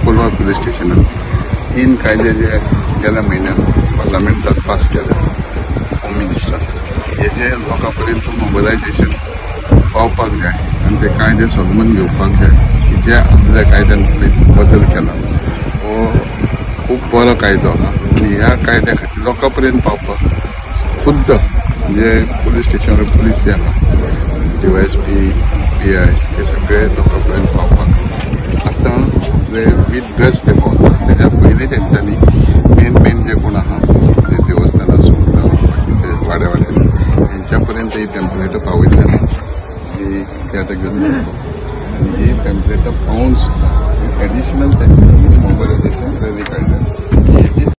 Kolwa police स्टेशनात 3 कायदे जे गेल्या महिन्यात पार्लमेंटात पास केले होम मिनिस्टर हे जे लोकांपर्यंत मोबिलायजेशन पावपाक जाय आणि ते कायदे समजून घेवपाक जाय की जे आपल्या कायद्यान बदल केला हो खूप बरो कायदो आणि ह्या कायद्या खातीर लोकांपर्यंत पावपाक खुद्द जे पोलीस स्टेशनार पुलीस जे आहा DYSP PI हे सगळे लोकांपर्यंत पावपाक आता विथ ड्रेस ते पावतात त्याच्या पयलीं तेंच्यांनी मेन जे कोण आहा ते देवस्थान आसूं बाकीचे वाड्या हेंच्या पर्यंत ही पॅम्पलेटां पावयल्ली आसा की ते आतां घेवन वयतलो आनी ही पॅम्पलेटां पावून सुद्दां एडिशनल तेंच्यांनी मोबिलायजेशन रॅली काडल्या